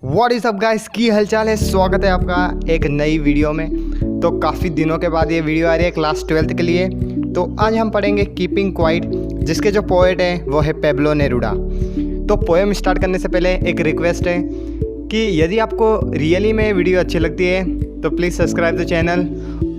What is up guys, की हालचाल है। स्वागत है आपका एक नई वीडियो में। तो काफ़ी दिनों के बाद ये वीडियो आ रही है क्लास 12th के लिए। तो आज हम पढ़ेंगे कीपिंग क्वाइट, जिसके जो पोएट हैं वो है पेब्लो नेरुडा। तो पोएम स्टार्ट करने से पहले एक रिक्वेस्ट है कि यदि आपको रियली में वीडियो अच्छी लगती है तो प्लीज़ सब्सक्राइब द चैनल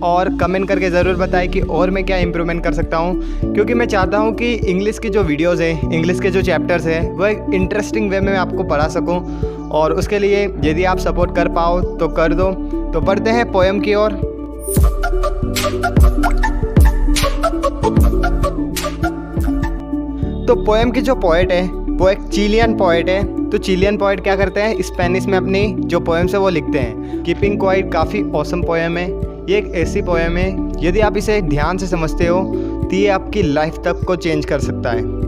और कमेंट करके ज़रूर बताएं कि और मैं क्या इम्प्रूवमेंट कर सकता हूँ, क्योंकि मैं चाहता हूँ कि इंग्लिश की जो वीडियोज़ हैं, इंग्लिश के जो चैप्टर्स हैं वो एक इंटरेस्टिंग वे में आपको पढ़ा सकूँ। और उसके लिए यदि आप सपोर्ट कर पाओ तो कर दो। तो पढ़ते हैं पोएम की ओर। तो पोएम की जो पोएट है वो एक चिलियन पोएट है। तो चिलियन पोएट क्या करते हैं, स्पेनिश में अपनी जो पोएम्स है वो लिखते हैं। कीपिंग क्वाइट काफ़ी ऑसम पोएम है। ये एक ऐसी पोएम है, यदि आप इसे ध्यान से समझते हो तो ये आपकी लाइफ तक को चेंज कर सकता है।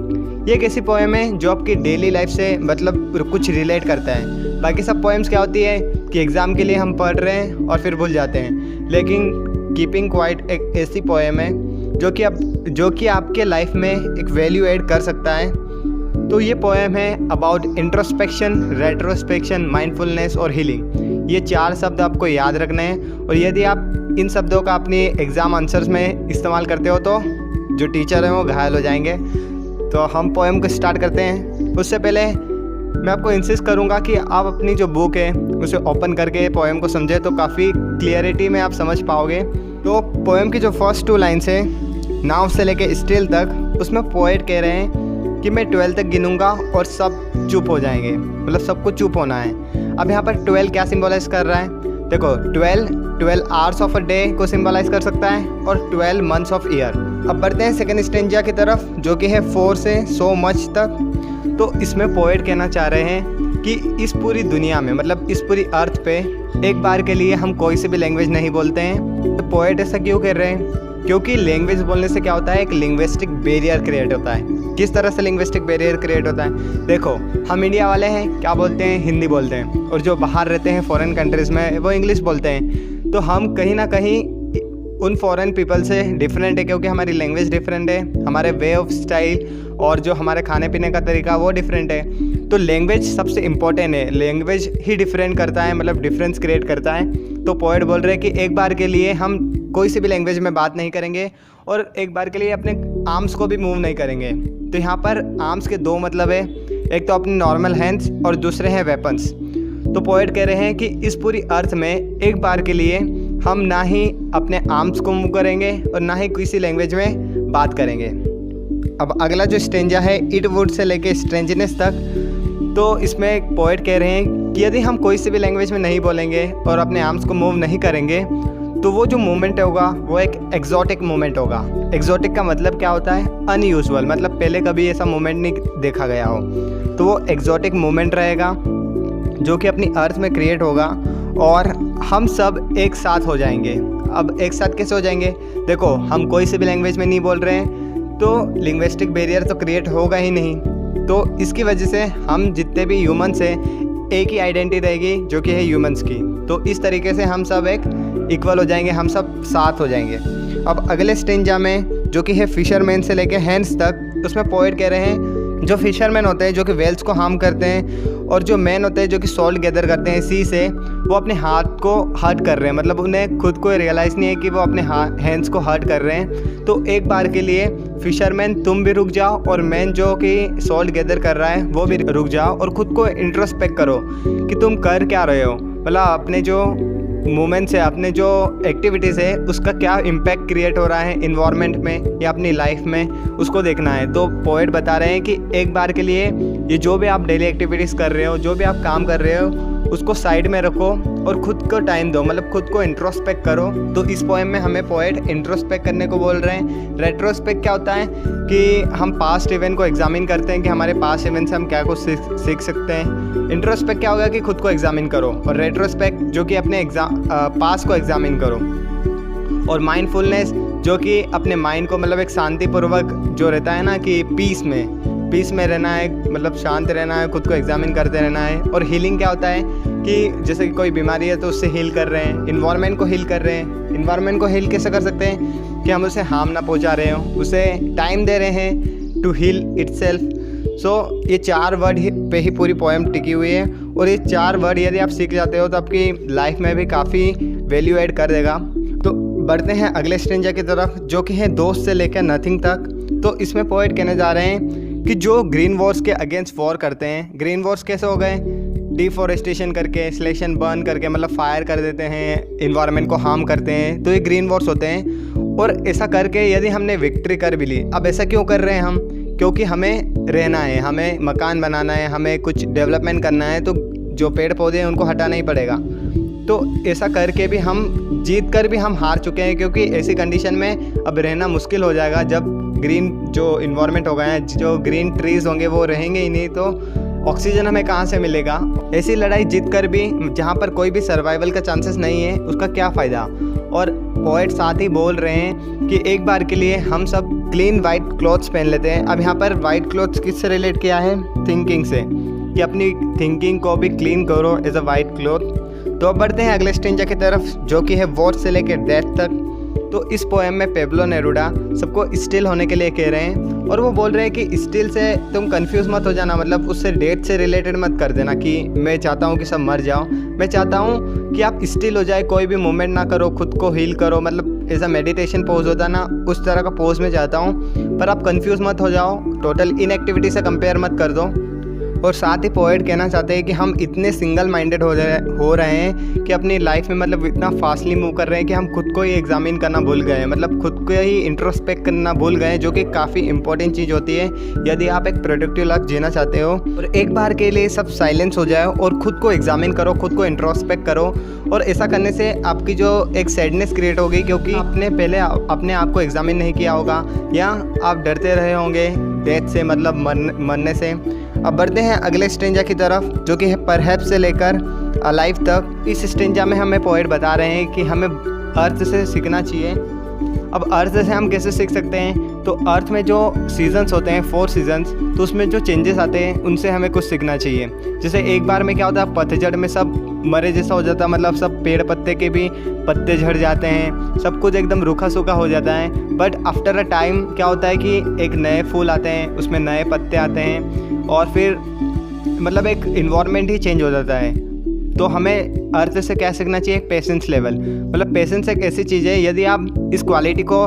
ये एक ऐसी पोएम है जो आपकी डेली लाइफ से मतलब कुछ रिलेट करता है। बाकी सब पोएम्स क्या होती है कि एग्ज़ाम के लिए हम पढ़ रहे हैं और फिर भूल जाते हैं, लेकिन कीपिंग क्वाइट एक ऐसी पोएम है जो कि आपके लाइफ में एक वैल्यू ऐड कर सकता है। तो ये पोएम है अबाउट इंट्रोस्पेक्शन, रेट्रोस्पेक्शन, माइंडफुलनेस और हीलिंग। ये 4 शब्द आपको याद रखने हैं, और यदि आप इन शब्दों का अपनी एग्ज़ाम आंसर्स में इस्तेमाल करते हो तो जो टीचर हैं वो घायल हो जाएंगे। तो हम पोएम को स्टार्ट करते हैं। उससे पहले मैं आपको इंसिस्ट करूंगा कि आप अपनी जो बुक है उसे ओपन करके पोएम को समझें, तो काफ़ी क्लियरिटी में आप समझ पाओगे। तो पोएम की जो फर्स्ट 2 लाइन्स हैं, नाव से लेके स्टिल तक, उसमें पोएट कह रहे हैं कि मैं 12 तक गिनूंगा और सब चुप हो जाएंगे, मतलब सबको चुप होना है। अब यहाँ पर 12 क्या सिंबलाइज कर रहा है? देखो 12 आवर्स ऑफ अ डे को सिंबलाइज कर सकता है और 12 मंथ्स ऑफ ईयर। अब बढ़ते हैं सेकेंड स्टेंजा की तरफ, जो कि है 4 से so much तक। तो इसमें पोएट कहना चाह रहे हैं कि इस पूरी दुनिया में, मतलब इस पूरी अर्थ पे एक बार के लिए हम कोई सी भी लैंग्वेज नहीं बोलते हैं। तो पोएट ऐसा क्यों कर रहे हैं? क्योंकि लैंग्वेज बोलने से क्या होता है, एक लिंग्विस्टिक बैरियर क्रिएट होता है। किस तरह से लिंग्विस्टिक बैरियर क्रिएट होता है? देखो, हम इंडिया वाले हैं, क्या बोलते हैं? हिंदी बोलते हैं, और जो बाहर रहते हैं फॉरेन कंट्रीज़ में वो इंग्लिश बोलते हैं। तो हम कहीं ना कहीं उन फॉरेन पीपल से डिफरेंट है, क्योंकि हमारी लैंग्वेज डिफरेंट है, हमारे वे ऑफ स्टाइल और जो हमारे खाने पीने का तरीका वो डिफरेंट है। तो लैंग्वेज सबसे इम्पोर्टेंट है, लैंग्वेज ही डिफरेंट करता है, मतलब डिफरेंस क्रिएट करता है। तो पोएट बोल रहे हैं कि एक बार के लिए हम कोई सी भी लैंग्वेज में बात नहीं करेंगे और एक बार के लिए अपने आर्म्स को भी मूव नहीं करेंगे। तो यहाँ पर आर्म्स के 2 मतलब है, एक तो अपने नॉर्मल हैंड्स और दूसरे हैं वेपन्स। तो पोएट कह रहे हैं कि इस पूरी अर्थ में एक बार के लिए हम ना ही अपने आर्म्स को मूव करेंगे और ना ही किसी लैंग्वेज में बात करेंगे। अब अगला जो स्टेंजा है, इट वुड से लेके स्ट्रेंजनेस तक। तो इसमें एक पोएट कह रहे हैं कि यदि हम कोई सी भी लैंग्वेज में नहीं बोलेंगे और अपने आर्म्स को मूव नहीं करेंगे तो वो जो मूवमेंट होगा वो एक एक्जॉटिक मूवमेंट होगा। एक्जॉटिक का मतलब क्या होता है? अनयूजुअल, मतलब पहले कभी ऐसा मूवमेंट नहीं देखा गया हो। तो वो एक्जॉटिक मूवमेंट रहेगा जो कि अपनी अर्थ में क्रिएट होगा और हम सब एक साथ हो जाएंगे। अब एक साथ कैसे हो जाएंगे? देखो, हम कोई सी भी लैंग्वेज में नहीं बोल रहे हैं तो लिंग्विस्टिक बैरियर तो क्रिएट होगा ही नहीं। तो इसकी वजह से हम जितने भी ह्यूमन्स हैं एक ही आइडेंटिटी रहेगी जो कि है ह्यूमंस की। तो इस तरीके से हम सब एक इक्वल हो जाएंगे, हम सब साथ हो जाएंगे। अब अगले स्टेंजा में, जो कि है फिशरमैन से लेके हैंड्स तक, उसमें पोएट कह रहे हैं जो फिशरमैन होते हैं जो कि वेल्स को हार्म करते हैं, और जो मैन होते हैं जो कि सॉल्ट गैदर करते हैं सी से, वो अपने हाथ को हर्ट कर रहे हैं, मतलब उन्हें खुद को रियलाइज़ नहीं है कि वो अपने हैंड्स को हर्ट कर रहे हैं। तो एक बार के लिए फिशरमैन तुम भी रुक जाओ और मैन जो कि सॉल्ट गैदर कर रहा है वो भी रुक जाओ और ख़ुद को इंट्रोस्पेक्ट करो कि तुम कर क्या रहे हो, मतलब अपने जो मूवमेंट्स है, अपने जो एक्टिविटीज़ है उसका क्या इम्पैक्ट क्रिएट हो रहा है इन्वायरमेंट में या अपनी लाइफ में, उसको देखना है। तो पोएट बता रहे हैं कि एक बार के लिए ये जो भी आप डेली एक्टिविटीज़ कर रहे हो, जो भी आप काम कर रहे हो, उसको साइड में रखो और ख़ुद को टाइम दो, मतलब खुद को इंट्रोस्पेक्ट करो। तो इस पोएम में हमें पोएट इंट्रोस्पेक्ट करने को बोल रहे हैं। रेट्रोस्पेक्ट क्या होता है कि हम पास्ट इवेंट को एग्जामिन करते हैं कि हमारे पास्ट इवेंट से हम क्या कुछ सीख सकते हैं। इंट्रोस्पेक्ट क्या होगा कि खुद को एग्जामिन करो, और रेट्रोस्पेक्ट जो कि अपने पास्ट को एग्जामिन करो। और माइंडफुलनेस जो कि अपने माइंड को, मतलब एक शांतिपूर्वक जो रहता है ना कि पीस में रहना है, मतलब शांत रहना है, खुद को एग्जामिन करते रहना है। और हीलिंग क्या होता है कि जैसे कि कोई बीमारी है तो उससे हील कर रहे हैं, इन्वायरमेंट को हील कर रहे हैं। इन्वायरमेंट को हील कैसे कर सकते हैं कि हम उसे हार्म ना पहुंचा रहे हो, उसे टाइम दे रहे हैं टू हील इटसेल्फ। ये 4 वर्ड पे ही पूरी पोएम टिकी हुई है और ये 4 वर्ड यदि आप सीख जाते हो तो आपकी लाइफ में भी काफ़ी वैल्यू ऐड कर देगा। तो बढ़ते हैं अगले स्ट्रेंजा की तरफ, जो कि है दोस्त से लेकर नथिंग तक। तो इसमें पोएट कहने जा रहे हैं कि जो ग्रीन वॉर्स के अगेंस्ट वॉर करते हैं, ग्रीन वॉर्स कैसे हो गए, डिफॉरेस्टेशन करके, स्लेशन बर्न करके, मतलब फायर कर देते हैं, इन्वायरमेंट को हार्म करते हैं, तो ये ग्रीन वॉर्स होते हैं। और ऐसा करके यदि हमने विक्ट्री कर भी ली, अब ऐसा क्यों कर रहे हैं हम, क्योंकि हमें रहना है, हमें मकान बनाना है, हमें कुछ डेवलपमेंट करना है, तो जो पेड़ पौधे हैं उनको हटाना ही पड़ेगा। तो ऐसा करके भी हम जीत कर भी हम हार चुके हैं, क्योंकि ऐसी कंडीशन में अब रहना मुश्किल हो जाएगा। जब ग्रीन जो इन्वायरमेंट होगा, जो ग्रीन ट्रीज़ होंगे वो रहेंगे ही नहीं, तो ऑक्सीजन हमें कहाँ से मिलेगा। ऐसी लड़ाई जीत कर भी जहाँ पर कोई भी सर्वाइवल का चांसेस नहीं है, उसका क्या फ़ायदा। और पोएट साथ ही बोल रहे हैं कि एक बार के लिए हम सब क्लीन वाइट क्लॉथ्स पहन लेते हैं। अब यहाँ पर वाइट क्लॉथ्स किससे रिलेट किया है, थिंकिंग से, कि अपनी थिंकिंग को भी क्लीन करो एज अ वाइट क्लॉथ। तो अब बढ़ते हैं अगले स्ट्रेंजा की तरफ, जो कि है वॉर से लेकर डेथ तक। तो इस पोएम में पेब्लो नेरुडा सबको स्टिल होने के लिए कह रहे हैं, और वो बोल रहे हैं कि स्टिल से तुम कंफ्यूज मत हो जाना, मतलब उससे डेथ से रिलेटेड मत कर देना कि मैं चाहता हूँ कि सब मर जाओ। मैं चाहता हूँ कि आप स्टिल हो जाए, कोई भी मूवमेंट ना करो, खुद को हील करो, मतलब ऐसा मेडिटेशन पोज होता ना, उस तरह का पोज में चाहता हूँ। पर आप कंफ्यूज मत हो जाओ, टोटल इनएक्टिविटी से कंपेयर मत कर दो। और साथ ही पोएट कहना चाहते हैं कि हम इतने सिंगल माइंडेड हो रहे हैं कि अपनी लाइफ में मतलब इतना फास्टली मूव कर रहे हैं कि हम खुद को ही एग्जामिन करना भूल गए हैं, मतलब खुद को ही इंट्रोस्पेक्ट करना भूल गए हैं, जो कि काफ़ी इंपॉर्टेंट चीज़ होती है यदि आप एक प्रोडक्टिव लाइफ जीना चाहते हो। और एक बार के लिए सब साइलेंस हो जाए और खुद को एग्जामिन करो, खुद को इंट्रोस्पेक्ट करो। और ऐसा करने से आपकी जो एक सैडनेस क्रिएट होगी, क्योंकि आपने पहले अपने आप को एग्जामिन नहीं किया होगा, या आप डरते रहे होंगे डेथ से, मतलब मरने से। अब बढ़ते हैं अगले स्ट्रेंजा की तरफ, जो कि है परहैप्स से लेकर अलाइव तक। इस स्ट्रेंजा में हमें पोएट बता रहे हैं कि हमें अर्थ से सीखना चाहिए। अब अर्थ से हम कैसे सीख सकते हैं, तो अर्थ में जो सीजन्स होते हैं, 4 सीजन्स, तो उसमें जो चेंजेस आते हैं उनसे हमें कुछ सीखना चाहिए। जैसे एक बार में क्या होता है, पतझड़ में सब मरे जैसा हो जाता है, मतलब सब पेड़ पत्ते के भी पत्ते झड़ जाते हैं, सब कुछ एकदम रूखा सूखा हो जाता है। बट आफ्टर अ टाइम क्या होता है कि एक नए फूल आते हैं, उसमें नए पत्ते आते हैं, और फिर मतलब एक इन्वायरमेंट ही चेंज हो जाता है। तो हमें अर्थ से क्या सीखना चाहिए, एक पेशेंस लेवल, मतलब पेशेंस एक ऐसी चीज़ है, यदि आप इस क्वालिटी को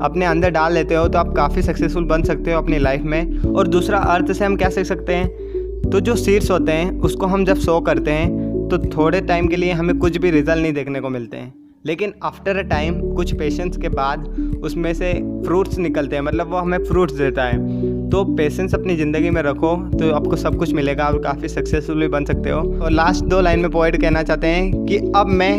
अपने अंदर डाल लेते हो तो आप काफ़ी सक्सेसफुल बन सकते हो अपनी लाइफ में। और दूसरा, अर्थ से हम क्या सीख सकते हैं, तो जो सीड्स होते हैं उसको हम जब सो करते हैं तो थोड़े टाइम के लिए हमें कुछ भी रिजल्ट नहीं देखने को मिलते हैं, लेकिन आफ्टर अ टाइम कुछ पेशेंस के बाद उसमें से फ्रूट्स निकलते हैं, मतलब वो हमें फ्रूट्स देता है। तो पेशेंस अपनी ज़िंदगी में रखो तो आपको सब कुछ मिलेगा, आप काफ़ी सक्सेसफुल भी बन सकते हो। और लास्ट 2 लाइन में पोएट कहना चाहते हैं कि अब मैं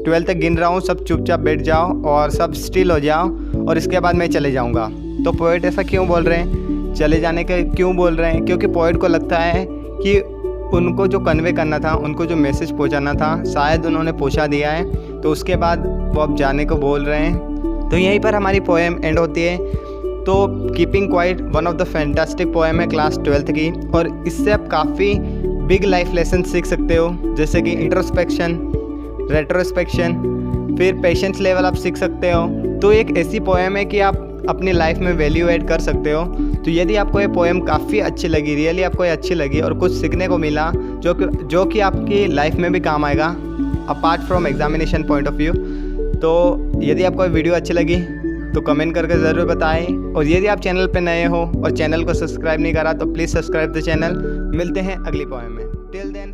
12 तक गिन रहा हूँ, सब चुपचाप बैठ जाओ और सब स्टिल हो जाओ, और इसके बाद मैं चले जाऊँगा। तो पोएट ऐसा क्यों बोल रहे हैं, चले जाने का क्यों बोल रहे हैं, क्योंकि पोएट को लगता है कि उनको जो कन्वे करना था, उनको जो मैसेज पहुंचाना था, शायद उन्होंने पहुंचा दिया है, तो उसके बाद वो अब जाने को बोल रहे हैं। तो यहीं पर हमारी पोएम एंड होती है। तो keeping quiet one of the fantastic poem है क्लास 12th की, और इससे आप काफ़ी बिग लाइफ लेसन सीख सकते हो, जैसे कि इंट्रोस्पेक्शन, रेट्रोस्पेक्शन, फिर पेशेंस लेवल आप सीख सकते हो। तो एक ऐसी पोएम है कि आप अपनी लाइफ में वैल्यू ऐड कर सकते हो। तो यदि आपको ये पोएम काफ़ी अच्छी लगी, रियली आपको ये अच्छी लगी और कुछ सीखने को मिला जो कि आपकी लाइफ में भी काम आएगा apart from examination point of view, तो यदि आपको ये वीडियो अच्छी लगी तो कमेंट करके ज़रूर बताएं। और यदि आप चैनल पे नए हो और चैनल को सब्सक्राइब नहीं करा तो प्लीज़ सब्सक्राइब द चैनल। मिलते हैं अगली पोएम में। Till then